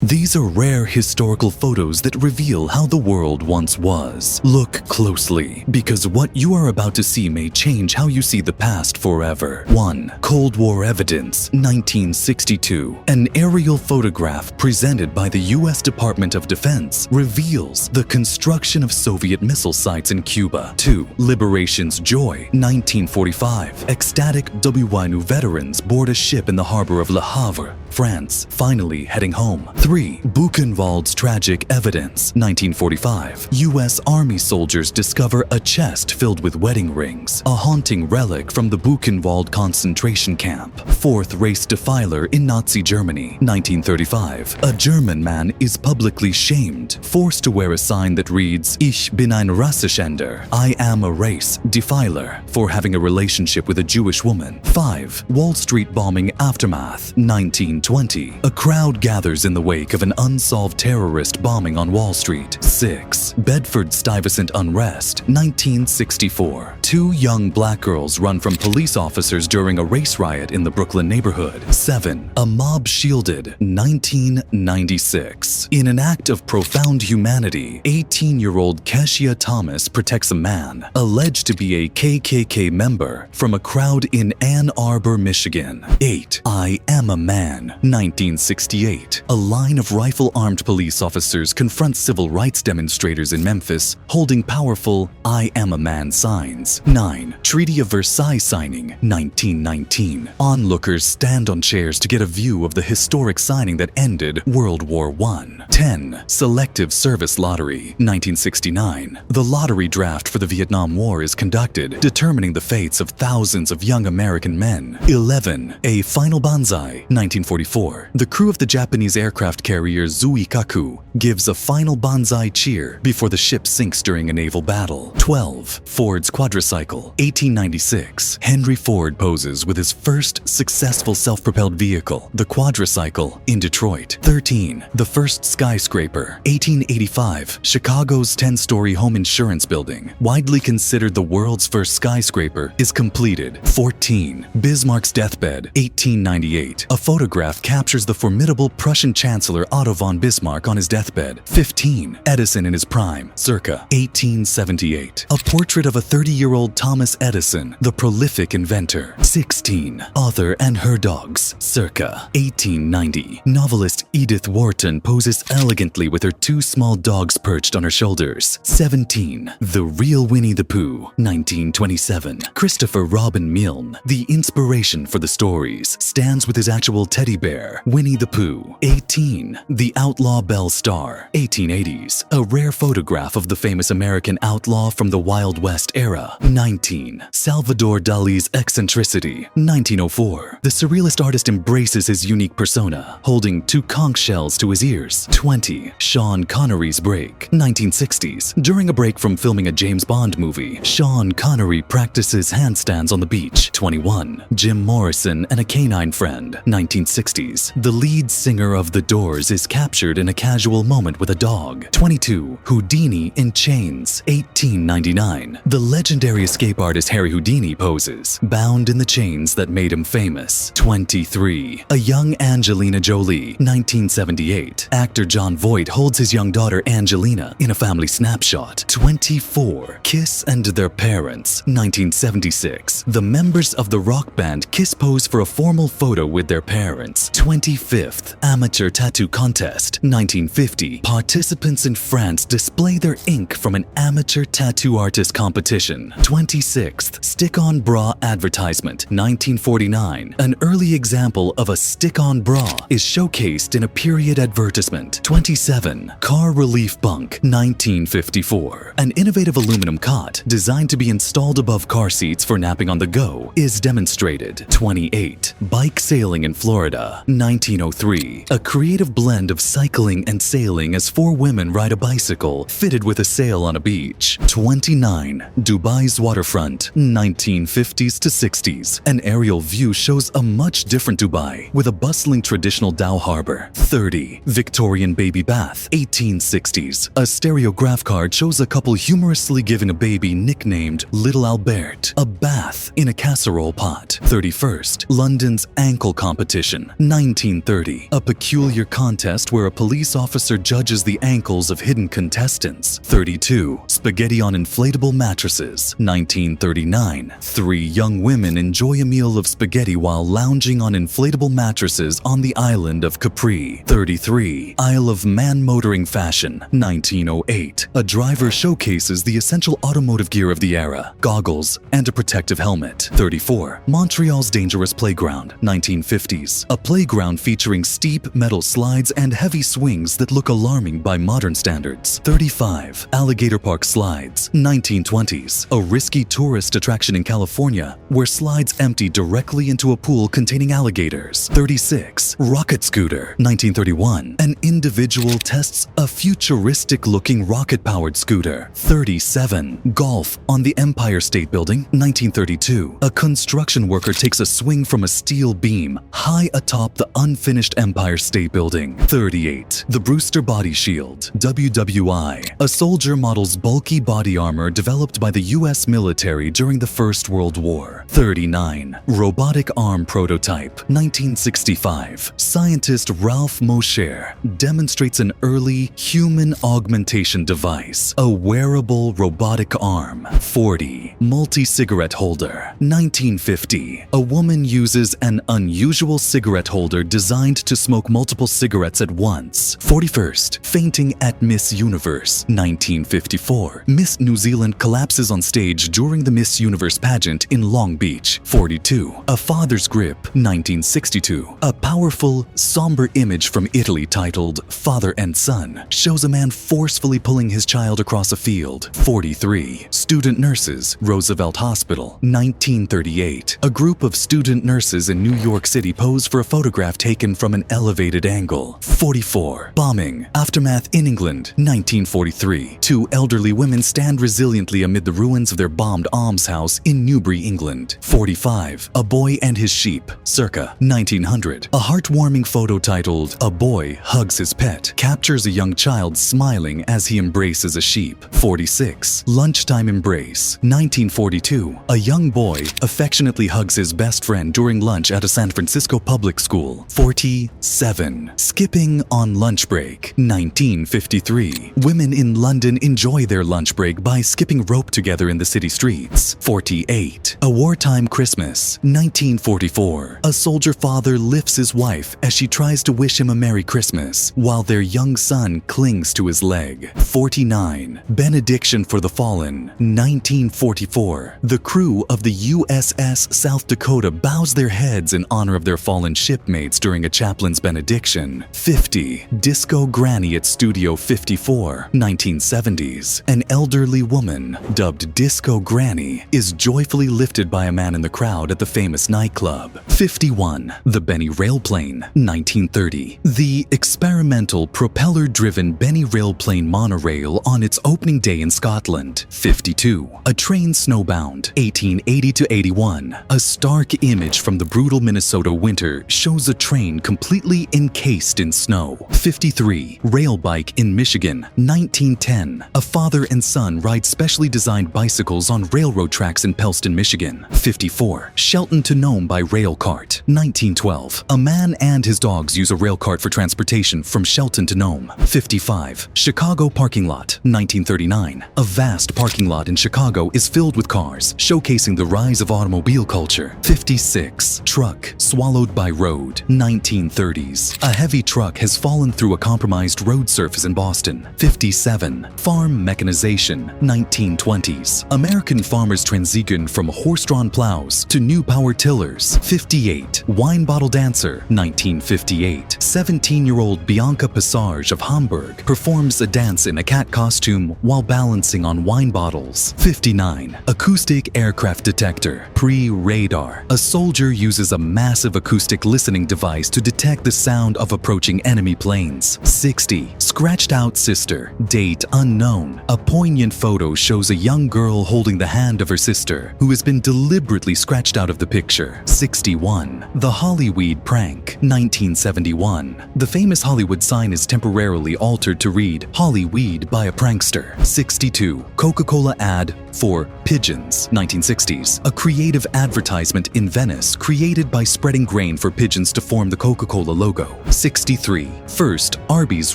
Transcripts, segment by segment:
These are rare historical photos that reveal how the world once was. Look closely, because what you are about to see may change how you see the past forever. 1. Cold War evidence, 1962. An aerial photograph presented by the U.S. Department of Defense reveals the construction of Soviet missile sites in Cuba. 2. Liberation's Joy, 1945. Ecstatic WNU veterans board a ship in the harbor of Le Havre, France, finally heading home. 3. Buchenwald's tragic evidence, 1945. U.S. Army soldiers discover a chest filled with wedding rings, a haunting relic from the Buchenwald concentration camp. 4th Race defiler in Nazi Germany, 1935. A German man is publicly shamed, forced to wear a sign that reads, Ich bin ein Rassenschänder, I am a race defiler, for having a relationship with a Jewish woman. 5. Wall Street bombing aftermath, 1920. A crowd gathers in the wake of an unsolved terrorist bombing on Wall Street. 6. Bedford-Stuyvesant unrest, 1964. 2 young black girls run from police officers during a race riot in the Brooklyn neighborhood. 7. A mob shielded, 1996. In an act of profound humanity, 18-year-old Keshia Thomas protects a man, alleged to be a KKK member, from a crowd in Ann Arbor, Michigan. 8. I Am a Man, 1968. A line of rifle-armed police officers confront civil rights demonstrators in Memphis holding powerful I Am a Man signs. 9. Treaty of Versailles signing, 1919. Onlookers stand on chairs to get a view of the historic signing that ended World War I. 10. Selective Service Lottery, 1969. The lottery draft for the Vietnam War is conducted, determining the fates of thousands of young American men. 11. A Final Banzai, 1944. The crew of the Japanese aircraft carrier Zuikaku gives a final banzai cheer before the ship sinks during a naval battle. 12. Ford's quadricycle, 1896. Henry Ford poses with his first successful self-propelled vehicle, the quadricycle, in Detroit. 13. The first skyscraper, 1885. Chicago's 10-story home insurance building, widely considered the world's first skyscraper, is completed. 14. Bismarck's deathbed, 1898. A photograph captures the formidable Prussian Chancellor Otto von Bismarck on his deathbed. 15. Edison in his prime, circa 1878. A portrait of a 30-year-old Thomas Edison, the prolific inventor. 16. Author and her dogs, circa 1890. Novelist Edith Wharton poses elegantly with her 2 small dogs perched on her shoulders. 17. The Real Winnie the Pooh, 1927. Christopher Robin Milne, the inspiration for the stories, stands with his actual teddy bear, Winnie the Pooh. 18. The Outlaw Belle Star, 1880s. A rare photograph of the famous American outlaw from the Wild West era. 19. Salvador Dali's eccentricity, 1904. The surrealist artist embraces his unique persona, holding 2 conch shells to his ears. 20. Sean Connery's break, 1960s. During a break from filming a James Bond movie, Sean Connery practices handstands on the beach. 21. Jim Morrison and a canine friend, 1960s. The lead singer of The Doors is captured in a casual moment with a dog. 22. Houdini in chains, 1899. The legendary escape artist Harry Houdini poses, bound in the chains that made him famous. 23. A young Angelina Jolie, 1978. Actor Jon Voight holds his young daughter Angelina in a family snapshot. 24. Kiss and Their Parents, 1976. The members of the rock band Kiss pose for a formal photo with their parents. 25th. Amateur Tattoo Contest, 1950. Participants in France display their ink from an amateur tattoo artist competition. 26th. Stick-on bra advertisement, 1949. An early example of a stick-on bra is showcased in a period advertisement. 27. Car relief bunk, 1954. An innovative aluminum cot designed to be installed above car seats for napping on the go is demonstrated. 28. Bike sailing in Florida, 1903. A creative blend of cycling and sailing as 4 women ride a bicycle fitted with a sail on a beach. 29. Dubai's waterfront, 1950s to 60s. An aerial view shows a much different Dubai with a bustling traditional Dow harbor. 30. Victorian baby bath, 1860s. A stereograph card shows a couple humorously giving a baby nicknamed Little Albert a bath in a casserole pot. 31st. London's ankle competition, 1930. A peculiar contest where a police officer judges the ankles of hidden contestants. 32. Spaghetti on inflatable mattresses. 1939. 3 young women enjoy a meal of spaghetti while lounging on inflatable mattresses on the island of Capri. 33. Isle of Man motoring fashion. 1908. A driver showcases the essential automotive gear of the era, goggles, and a protective helmet. 34. Montreal's dangerous playground. 1950s. A playground featuring steep metal slides and heavy swings that look alarming by modern standards. 35. Alligator Park slides. 1920s. A risky tourist attraction in California where slides empty directly into a pool containing alligators. 36. Rocket scooter. 1931. An individual tests a futuristic-looking rocket-powered scooter. 37. Golf on the Empire State Building. 1932. A construction worker takes a swing from a steel beam high atop the unfinished Empire State Building. 38. The Brewster Body Shield. WWI. A soldier models bulky body armor developed by the U.S. military during the First World War. 39. Robotic arm prototype. 1965. Scientist Ralph Mosher demonstrates an early human augmentation device, a wearable robotic arm. 40. Multi-cigarette holder. 1950. A woman uses an unusual cigarette holder designed to smoke multiple cigarettes at once. 41st. Fainting at Miss Universe. 1954. Miss New Zealand collapses on stage during the Miss Universe pageant in Long Beach. 42. A Father's Grip. 1962. A powerful, somber image from Italy titled Father and Son shows a man forcefully pulling his child across a field. 43. Student nurses. Roosevelt Hospital. 1938. A group of student nurses in New York City pose for a photograph taken from an elevated angle. 44. Bombing. Aftermath in England. 1943. 2 elderly women stand resiliently amid the ruins of their bombed almshouse in Newbury, England. 45. A Boy and His Sheep. Circa 1900. A heartwarming photo titled A Boy Hugs His Pet captures a young child smiling as he embraces a sheep. 46. Lunchtime Embrace. 1942. A young boy affectionately hugs his best friend during lunch at a San Francisco public school. 47. Skipping on lunch break. 1953. Women in London enjoy their lunch break by skipping rope together in the city streets. 48. A Wartime Christmas. 1944. A soldier father lifts his wife as she tries to wish him a Merry Christmas while their young son clings to his leg. 49. Benediction for the Fallen. 1944. The crew of the USS South Dakota bows their heads in honor of their fallen shipmates during a chaplain's benediction. 50. Disco Granny at Studio 54. 1970s. An elderly woman, dubbed Disco Granny, is joyfully lifted by a man in the crowd at the famous nightclub. 51. The Benny Railplane. 1930. The experimental propeller-driven Benny Railplane monorail on its opening day in Scotland. 52. A Train Snowbound. 1880-81. A stark image from the brutal Minnesota winter shows a train completely encased in snow. 53. Rail Bike in Michigan. 1910. A father and son ride specially designed bicycles on railroad tracks in Pellston, Michigan. 54. Shelton to Nome by rail cart. 1912. A man and his dogs use a rail cart for transportation from Shelton to Nome. 55. Chicago parking lot. 1939. A vast parking lot in Chicago is filled with cars, showcasing the rise of automobile culture. 56. Truck swallowed by road. 1930s. A heavy truck has fallen through a compromised road surface in Boston. 57. Farm mechanization. 1920s. American farmers transitioned from horse-drawn plows to new power tillers. 58. Wine bottle dancer. 1958. 17-year-old Bianca Passage of Hamburg performs a dance in a cat costume while balancing on wine bottles. 59. Acoustic aircraft detector. Pre-radar. A soldier uses a massive acoustic listening device to detect the sound of approaching enemy planes. 60. Scratched out sister, date unknown. A poignant photo shows a young girl holding the hand of her sister, who has been deliberately scratched out of the picture. 61. The Hollyweed prank, 1971. The famous Hollywood sign is temporarily altered to read Hollyweed by a prankster. 62. Coca-Cola ad for pigeons, 1960s. A creative advertisement in Venice created by spreading grain for pigeons to form the Coca-Cola logo. 63. First Arby's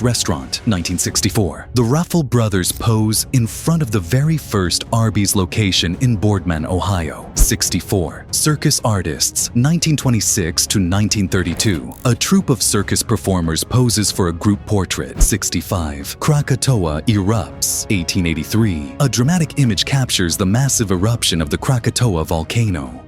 restaurant, 1964. The Ruffle brothers pose in front of the very first Arby's location in Boardman, Ohio. 64. Circus artists, 1926 to 1932. A troupe of circus performers poses for a group portrait. 65. Krakatoa erupts, 1883. A dramatic image captures the massive eruption of the Krakatoa volcano.